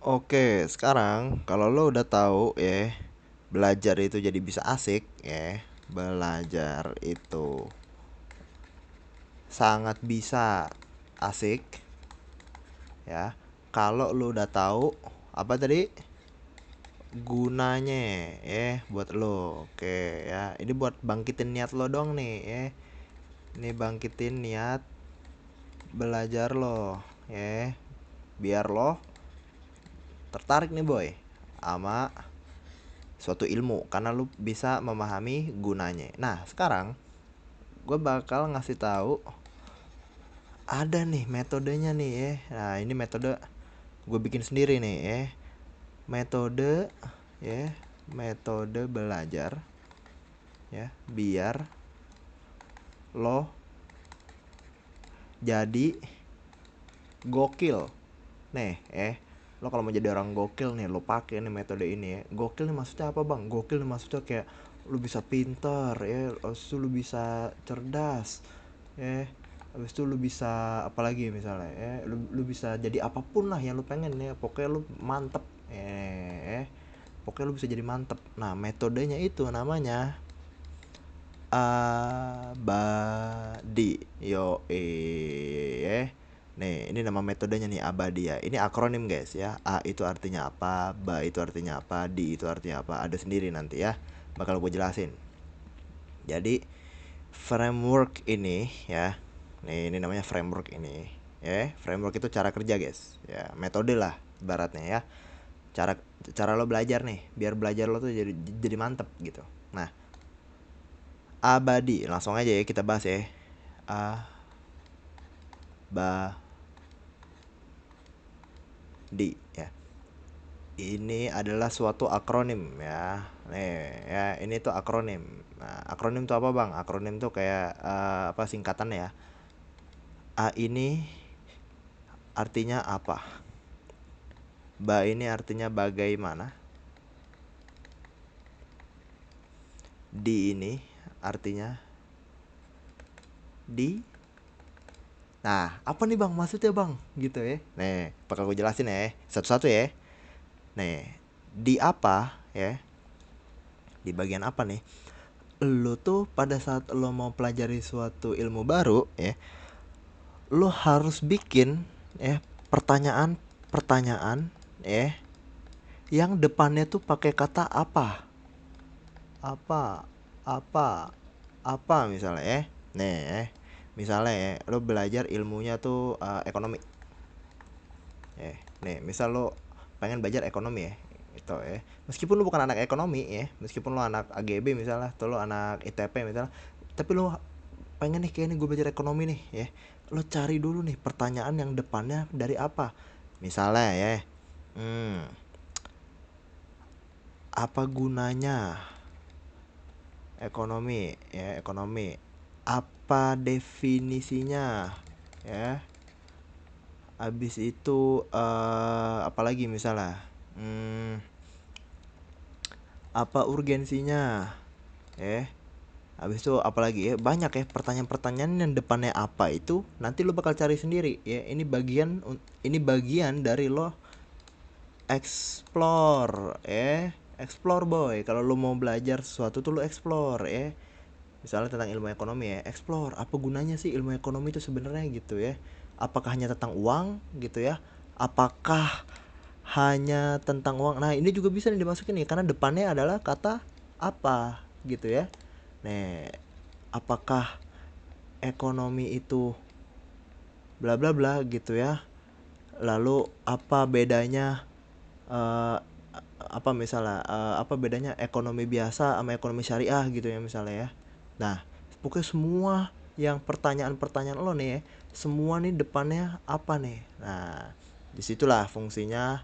Oke, sekarang kalau lo udah tahu ya, belajar itu jadi bisa asik ya. Belajar itu sangat bisa asik ya. Kalau lo udah tahu apa tadi gunanya ya buat lo. Oke ya, ini buat bangkitin niat lo dong nih ya. Ini bangkitin niat belajar lo ya. Biar lo tertarik nih boy sama suatu ilmu karena lu bisa memahami gunanya. Nah, sekarang gue bakal ngasih tahu ada nih metodenya nih ya. Nah, ini metode gue bikin sendiri nih ya. Metode ya, metode belajar ya, biar lo jadi gokil. Nih, lo kalau mau jadi orang gokil nih, lo pakai nih metode ini ya. Gokil nih maksudnya apa, Bang? Gokil nih maksudnya kayak lu bisa pintar ya, habis itu lu bisa cerdas. Habis itu lu bisa apalagi misalnya lu bisa jadi apapun lah yang lu pengen ya. Pokoknya lu mantep. Pokoknya lu bisa jadi mantep. Nah, metodenya itu namanya abadi. Yo Nih, ini nama metodenya nih, abadi ya. Ini akronim guys ya. A itu artinya apa, ba itu artinya apa, di itu artinya apa. Ada sendiri nanti ya. Bakal gue jelasin. Jadi, framework ini ya. Nih, ini namanya framework ini. Framework itu cara kerja guys. Ya, metode lah ibaratnya ya. Cara cara lo belajar nih, biar belajar lo tuh jadi mantep gitu. Nah, abadi, langsung aja ya kita bahas ya. A ba di ya. Ini adalah suatu akronim ya. Nih ya, ini tuh akronim. Nah, akronim tuh apa bang? Akronim tuh kayak apa singkatan ya. A ini artinya apa? Ba ini artinya bagaimana. Di ini artinya di. Nah, apa nih bang maksudnya bang? Gitu ya. Nih, bakal gue jelasin ya. Satu-satu ya. Nih, di apa ya? Di bagian apa nih? Lo tuh pada saat lo mau pelajari suatu ilmu baru ya, lo harus bikin pertanyaan-pertanyaan yang depannya tuh pakai kata apa, apa, apa, apa misalnya nih misalnya lo belajar ilmunya tuh ekonomi. Nih misal lo pengen belajar ekonomi ya, itu meskipun lo bukan anak ekonomi ya, meskipun lo anak AGB misalnya atau lo anak ITP misalnya, tapi lo pengen nih kayak ini gue belajar ekonomi nih ya, lo cari dulu nih pertanyaan yang depannya dari apa. Misalnya ya, apa gunanya ekonomi ya, ekonomi apa definisinya ya. Habis itu apalagi misalnya, apa urgensinya ya. Habis itu apalagi ya, banyak ya pertanyaan-pertanyaan yang depannya apa itu nanti lo bakal cari sendiri ya. Ini bagian dari lo explore explore boy. Kalau lo mau belajar sesuatu tuh lo explore misalnya tentang ilmu ekonomi ya, explore apa gunanya sih ilmu ekonomi itu sebenarnya gitu ya. Apakah hanya tentang uang gitu ya, apakah hanya tentang uang. Nah, ini juga bisa nih dimasukin nih karena depannya adalah kata apa gitu ya. Nih, apakah ekonomi itu bla bla bla gitu ya. Lalu apa bedanya eh, apa misalnya apa bedanya ekonomi biasa sama ekonomi syariah gitu ya misalnya ya. Nah, pokoknya semua yang pertanyaan-pertanyaan lo nih ya, semua nih depannya apa nih. Nah, disitulah fungsinya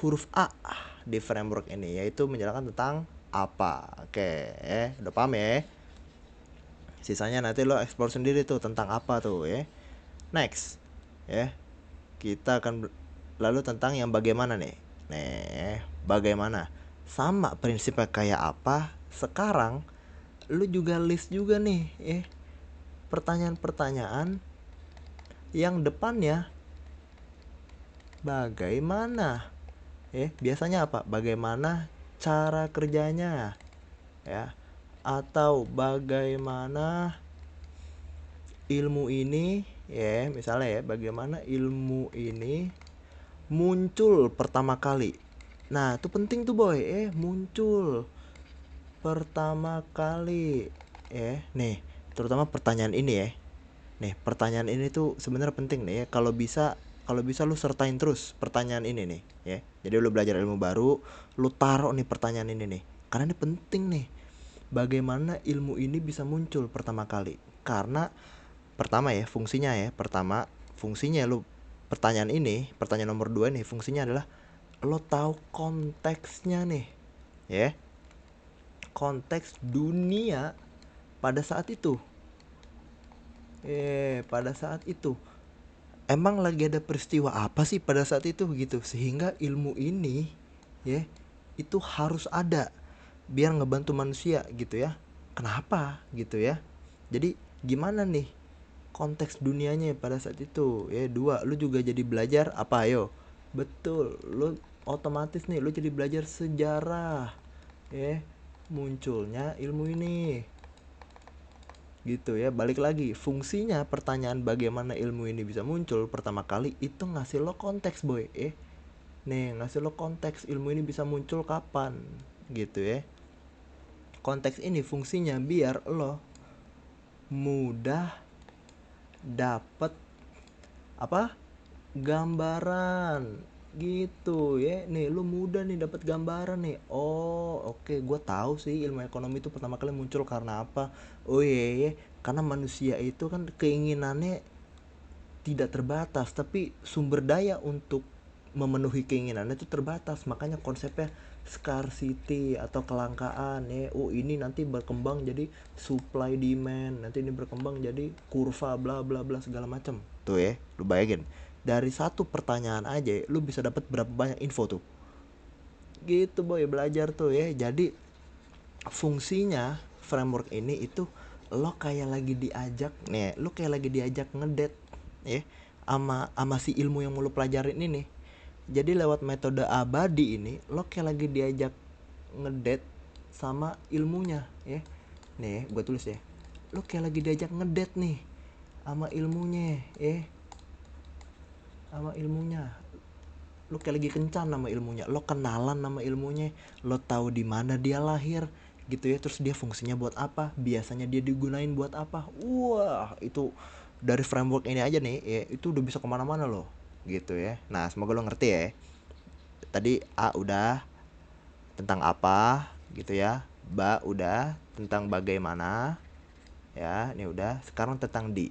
huruf A di framework ini, yaitu menjelaskan tentang apa. Oke, udah paham ya. Sisanya nanti lo explore sendiri tuh tentang apa tuh ya. Next, ya kita akan lalu tentang yang bagaimana nih. Nih, bagaimana? Sama prinsipnya kayak apa? Sekarang lu juga list juga nih, pertanyaan-pertanyaan yang depannya bagaimana biasanya apa, bagaimana cara kerjanya, ya, atau bagaimana ilmu ini, ya misalnya ya, bagaimana ilmu ini muncul pertama kali. Nah itu penting tuh boy, muncul pertama kali, nih terutama pertanyaan ini ya. Nih pertanyaan ini tuh sebenarnya penting nih ya. Kalau bisa lu sertain terus pertanyaan ini nih ya. Jadi lu belajar ilmu baru, lu taruh nih pertanyaan ini nih, karena ini penting nih. Bagaimana ilmu ini bisa muncul pertama kali? Karena pertama ya fungsinya, lu pertanyaan ini, pertanyaan nomor 2 nih, fungsinya adalah lo tahu konteksnya nih, ya, konteks dunia pada saat itu. Pada saat itu emang lagi ada peristiwa apa sih pada saat itu gitu, sehingga ilmu ini ya itu harus ada biar ngebantu manusia gitu ya. Kenapa gitu ya? Jadi gimana nih konteks dunianya pada saat itu ya. Dua, lu juga jadi belajar apa, ayo? Betul, lu otomatis nih lu jadi belajar sejarah ya munculnya ilmu ini gitu ya. Balik lagi, fungsinya pertanyaan bagaimana ilmu ini bisa muncul pertama kali itu ngasih lo konteks boy, nih ngasih lo konteks ilmu ini bisa muncul kapan gitu ya. Konteks ini fungsinya biar lo mudah dapet apa, gambaran gitu ya. Nih lu mudah nih dapat gambaran nih. Oh oke, gue tahu sih ilmu ekonomi itu pertama kali muncul karena apa. Oh iya, karena manusia itu kan keinginannya tidak terbatas, tapi sumber daya untuk memenuhi keinginannya itu terbatas. Makanya konsepnya scarcity atau kelangkaan ya. Oh ini nanti berkembang jadi supply demand, nanti ini berkembang jadi kurva bla bla bla segala macam. Tuh ya, lu bayangin. Dari satu pertanyaan aja lu bisa dapat berapa banyak info tuh. Gitu boy, belajar tuh ya. Jadi fungsinya framework ini itu lo kayak lagi diajak nih, lo kayak lagi diajak ngedate ya ama si ilmu yang mau lo pelajarin ini. Jadi lewat metode abadi ini lo kayak lagi diajak ngedate sama ilmunya ya. Nih gue tulis ya, lo kayak lagi diajak ngedate nih sama ilmunya sama ilmunya. Lo kayak lagi kencan sama ilmunya, lo kenalan sama ilmunya, lo tahu di mana dia lahir gitu ya, terus dia fungsinya buat apa, biasanya dia digunain buat apa. Wah itu dari framework ini aja nih ya, itu udah bisa kemana-mana loh gitu ya. Nah semoga lo ngerti ya. Tadi A udah tentang apa gitu ya, ba udah tentang bagaimana ya, ini udah. Sekarang tentang di.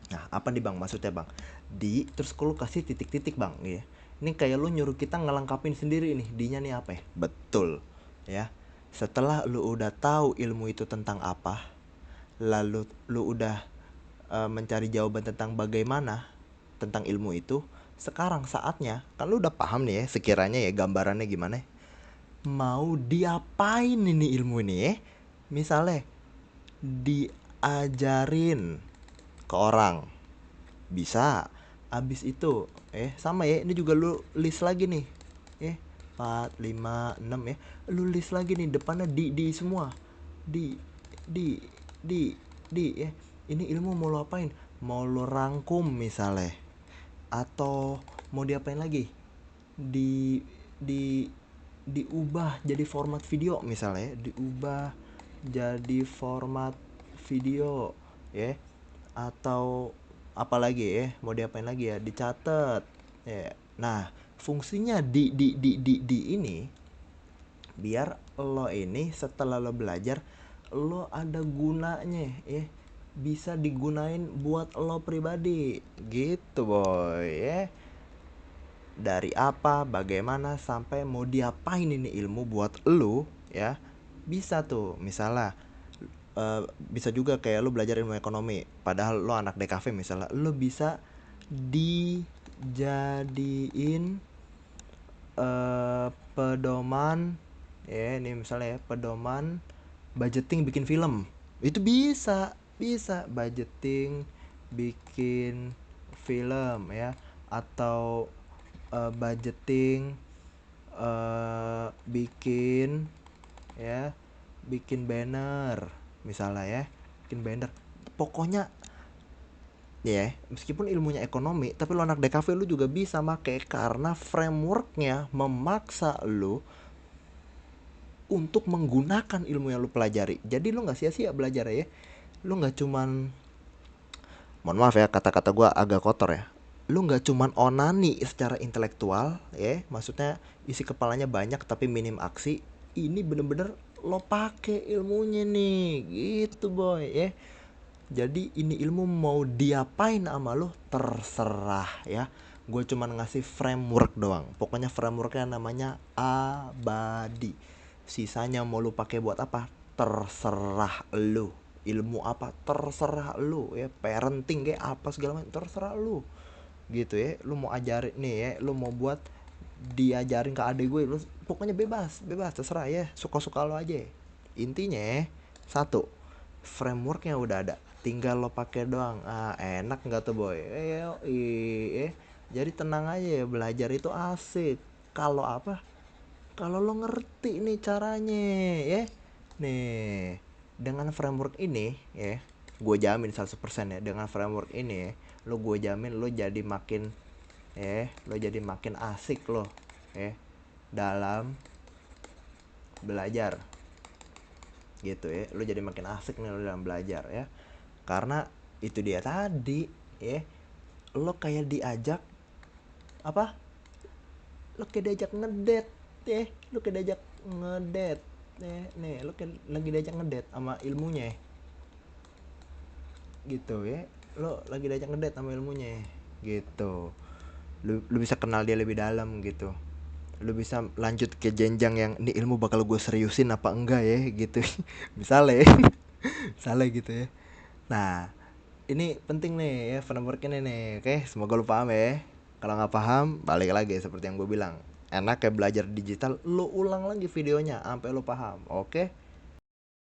Nah apa nih bang maksudnya bang di, terus kalau kasih titik-titik bang ya. Ini kayak lu nyuruh kita ngelengkapin sendiri nih, dinya nih apa ya. Betul ya. Setelah lu udah tahu ilmu itu tentang apa, lalu lu udah mencari jawaban tentang bagaimana tentang ilmu itu, sekarang saatnya kan lu udah paham nih ya sekiranya ya gambarannya gimana, mau diapain ini ilmu ini ya. Misalnya diajarin ke orang bisa. Abis itu sama ya, ini juga lu list lagi nih 4 5 6 ya, lu list lagi nih depannya di semua. Di di di ya. Ini ilmu mau lo apain? Mau lo rangkum misalnya, atau mau diapain lagi? Di diubah jadi format video misalnya, diubah jadi format video ya. Atau apalagi mau diapain lagi ya, dicatat ya. Nah fungsinya di ini biar lo ini setelah lo belajar lo ada gunanya bisa digunain buat lo pribadi gitu boy ya. Dari apa, bagaimana, sampai mau diapain ini ilmu buat lo ya. Bisa tuh misalnya bisa juga kayak lu belajar ilmu ekonomi padahal lu anak DKV misalnya, lu bisa dijadiin pedoman ya. Ini misalnya ya, pedoman budgeting bikin film. Itu bisa budgeting bikin film ya. Atau budgeting, bikin ya, bikin banner misalnya ya, bikin banner. Pokoknya ya, meskipun ilmunya ekonomi, tapi lo anak DKV lu juga bisa make karena frameworknya memaksa lu untuk menggunakan ilmu yang lu pelajari. Jadi lu nggak sia-sia belajar ya. Lu nggak cuman, mohon maaf ya kata-kata gue agak kotor ya, lu nggak cuman onani secara intelektual ya, maksudnya isi kepalanya banyak tapi minim aksi. Ini bener-bener lo pake ilmunya nih gitu boy ya. Jadi ini ilmu mau diapain sama lo terserah ya. Gue cuman ngasih framework doang. Pokoknya frameworknya namanya abadi. Sisanya mau lu pakai buat apa? Terserah lu. Ilmu apa? Terserah lu ya. Parenting kayak apa segala macam terserah lu. Gitu ya. Lu mau ajarin nih ya, lu mau buat diajarin ke adik gue, lu pokoknya bebas, bebas terserah ya. Suka-suka lo aja. Intinya satu, frameworknya udah ada, tinggal lo pakai doang. Enak nggak tuh boy? Jadi tenang aja ya, belajar itu asik kalau apa, kalau lo ngerti nih caranya ya. Nih, dengan framework ini ya, gue jamin 100% ya, dengan framework ini ya, lo gue jamin lo jadi makin lo jadi makin asik lo dalam belajar gitu ya. Lo jadi makin asik nih lo dalam belajar ya, karena itu dia tadi ya, lo kayak diajak apa, lo kayak diajak ngedet ya, lo kayak diajak ngedet nih, lo kayak lagi diajak ngedet sama ilmunya gitu ya. Lo lagi diajak ngedet sama ilmunya gitu. Lu bisa kenal dia lebih dalam gitu. Lu bisa lanjut ke jenjang yang ini ilmu bakal gue seriusin apa enggak ya gitu. Misalnya misalnya gitu ya. Nah, ini penting nih ya framework ini nih. Oke, semoga lu paham ya. Kalau nggak paham, balik lagi seperti yang gue bilang. Enak kayak belajar digital, lu ulang lagi videonya sampai lu paham. Oke?